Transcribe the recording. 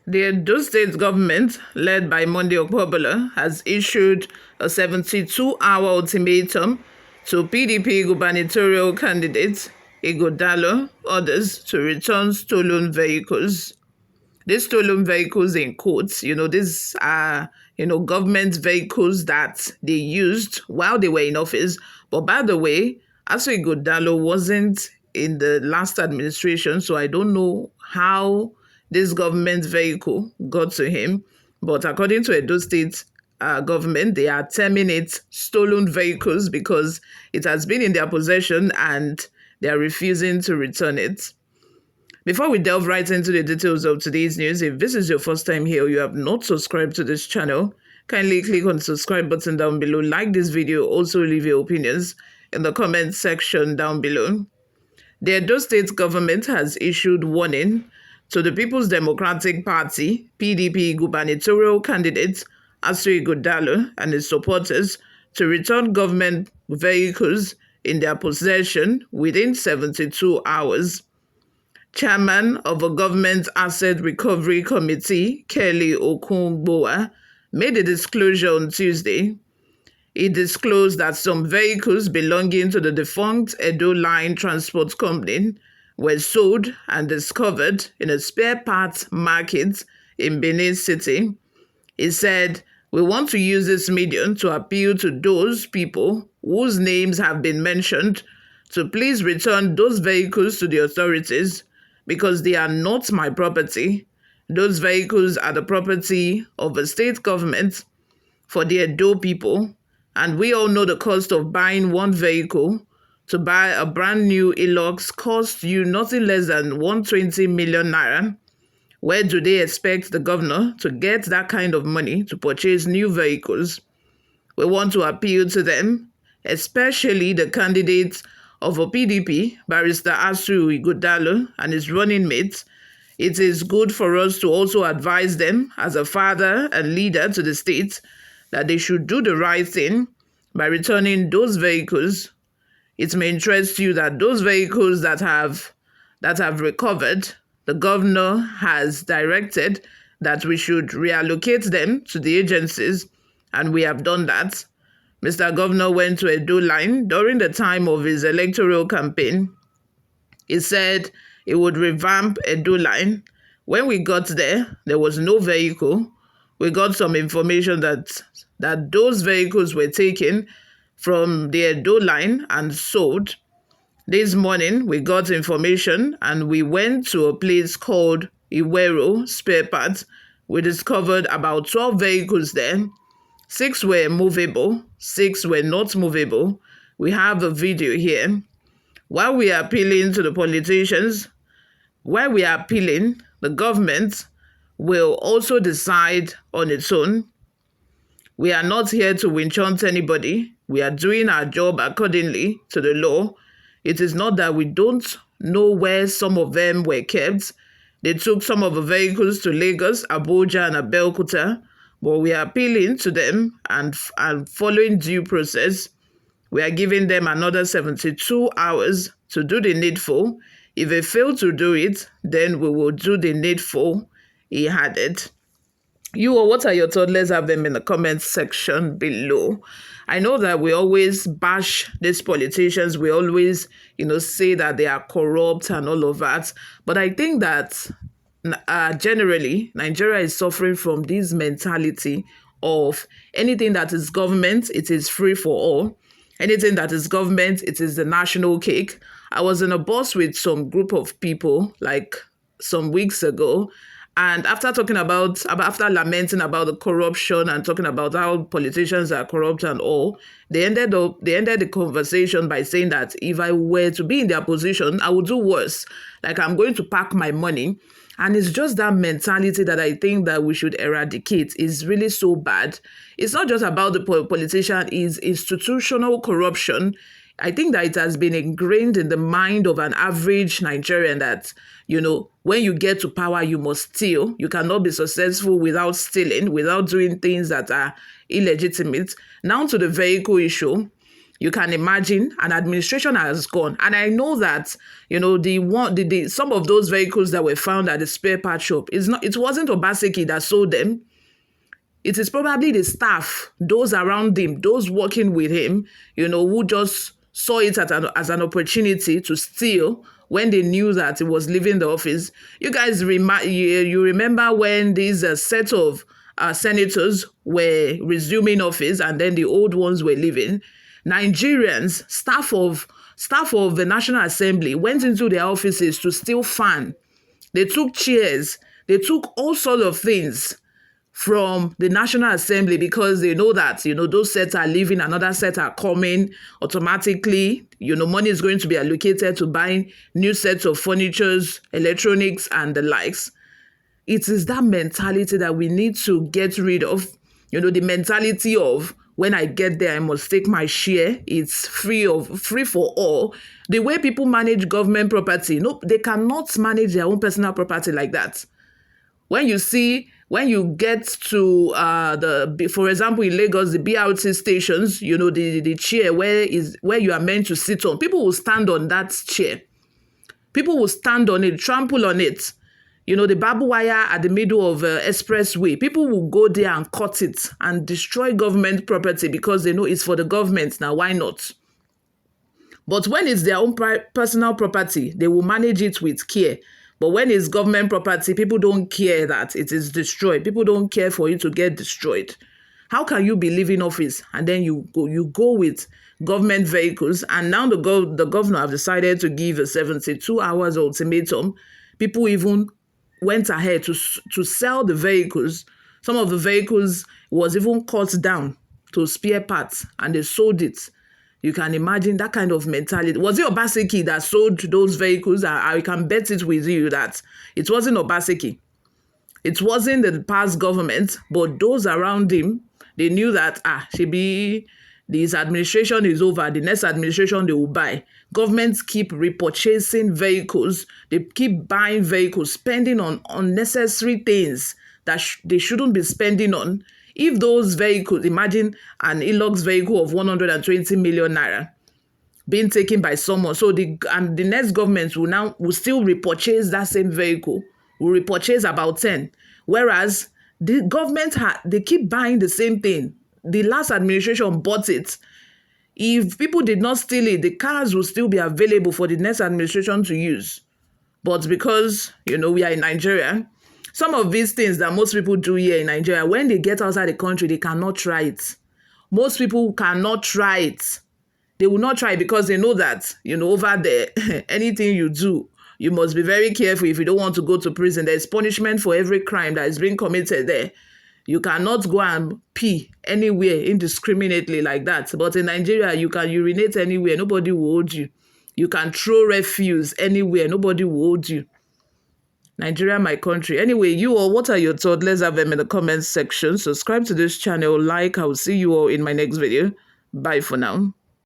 The Edo State government, led by Monday Okpobolo, has issued a 72-hour ultimatum to PDP gubernatorial candidate Ighodalo, others, to return stolen vehicles. These stolen vehicles in quotes, these are, government vehicles that they used while they were in office. But by the way, Ighodalo wasn't in the last administration, so I don't know how this government vehicle got to him. But according to Edo State government, they are terming it stolen vehicles because it has been in their possession and they are refusing to return it. Before we delve right into the details of today's news, if this is your first time here or you have not subscribed to this channel, kindly click on the subscribe button down below, like this video, also leave your opinions in the comment section down below. The Edo State government has issued warning to the People's Democratic Party, PDP gubernatorial candidate Ighodalo and his supporters to return government vehicles in their possession within 72 hours. Chairman of a Government Asset Recovery Committee, Kelly Okungbowa, made a disclosure on Tuesday. He disclosed that some vehicles belonging to the defunct Edo Line Transport Company were sold and discovered in a spare parts market in Benin City. He said, "We want to use this medium to appeal to those people whose names have been mentioned to please return those vehicles to the authorities because they are not my property. Those vehicles are the property of the state government for the Edo people, and we all know the cost of buying one vehicle. To buy a brand new Hilux costs you nothing less than 120 million naira. Where do they expect the governor to get that kind of money to purchase new vehicles? We want to appeal to them, especially the candidates of a PDP, Barrister Ighodalo and his running mates. It is good for us to also advise them as a father and leader to the state that they should do the right thing by returning those vehicles. It may interest you that those vehicles that have recovered, the governor has directed that we should reallocate them to the agencies, and we have done that. Mr. Governor went to Edo Line during the time of his electoral campaign. He said he would revamp Edo Line. When we got there, there was no vehicle. We got some information that those vehicles were taken from the Edo Line and sold. This morning, we got information and we went to a place called Iwero Spare Parts. We discovered about 12 vehicles there. 6 were movable, 6 were not movable. We have the video here. While we are appealing to the politicians, the government will also decide on its own. We are not here to winch-hunt anybody. We are doing our job accordingly to the law. It is not that we don't know where some of them were kept. They took some of the vehicles to Lagos, Abuja, and Abeokuta. But we are appealing to them and following due process. We are giving them another 72 hours to do the needful. If they fail to do it, then we will do the needful, he added. What are your thoughts? Let's have them in the comments section below. I know that we always bash these politicians. We always, say that they are corrupt and all of that. But I think that generally, Nigeria is suffering from this mentality of anything that is government, it is free for all. Anything that is government, it is the national cake. I was in a bus with some group of people like some weeks ago, and after lamenting about the corruption and talking about how politicians are corrupt and all, they ended the conversation by saying that if I were to be in their position, I would do worse. Like, I'm going to pack my money. And it's just that mentality that I think that we should eradicate. Is really so bad. It's not just about the politician, it's institutional corruption. I think that it has been ingrained in the mind of an average Nigerian that, when you get to power, you must steal. You cannot be successful without stealing, without doing things that are illegitimate. Now to the vehicle issue. You can imagine an administration has gone. And I know that, some of those vehicles that were found at the spare part shop, it wasn't Obaseki that sold them. It is probably the staff, those around him, those working with him, who just saw it as an opportunity to steal when they knew that he was leaving the office. You guys you remember when these set of senators were resuming office and then the old ones were leaving? Nigerians, staff of the National Assembly went into their offices to steal fan. They took chairs. They took all sorts of things from the National Assembly because they know that, those sets are leaving, another set are coming automatically. Money is going to be allocated to buying new sets of furnitures, electronics, and the likes. It is that mentality that we need to get rid of. The mentality of, when I get there, I must take my share. It's free for all. The way people manage government property, no, they cannot manage their own personal property like that. When you get to for example, in Lagos, the BRT stations, the chair where you are meant to sit on, people will stand on that chair. People will stand on it, trample on it. The barbed wire at the middle of expressway, people will go there and cut it and destroy government property because they know it's for the government. Now, why not? But when it's their own personal property, they will manage it with care. But when it's government property, people don't care that it is destroyed. People don't care for you to get destroyed. How can you be leaving office and then you go with government vehicles? And now the governor have decided to give a 72 hours ultimatum. People even went ahead to sell the vehicles. Some of the vehicles was even cut down to spare parts and they sold it. You can imagine that kind of mentality. Was it Obaseki that sold those vehicles? I can bet it with you that it wasn't Obaseki. It wasn't the past government, but those around him, they knew that, this administration is over. The next administration, they will buy. Governments keep repurchasing vehicles. They keep buying vehicles, spending on unnecessary things that they shouldn't be spending on. If those vehicles, imagine an Hilux vehicle of 120 million naira being taken by someone. So the next government will still repurchase that same vehicle, will repurchase about 10. Whereas the government, they keep buying the same thing. The last administration bought it. If people did not steal it, the cars will still be available for the next administration to use. But because, we are in Nigeria, some of these things that most people do here in Nigeria, when they get outside the country, they cannot try it. Most people cannot try it. They will not try it because they know that, over there, anything you do, you must be very careful if you don't want to go to prison. There's punishment for every crime that is being committed there. You cannot go and pee anywhere indiscriminately like that. But in Nigeria, you can urinate anywhere. Nobody will hold you. You can throw refuse anywhere. Nobody will hold you. Nigeria, my country. Anyway, you all, what are your thoughts? Let's have them in the comments section. Subscribe to this channel, like. I will see you all in my next video. Bye for now.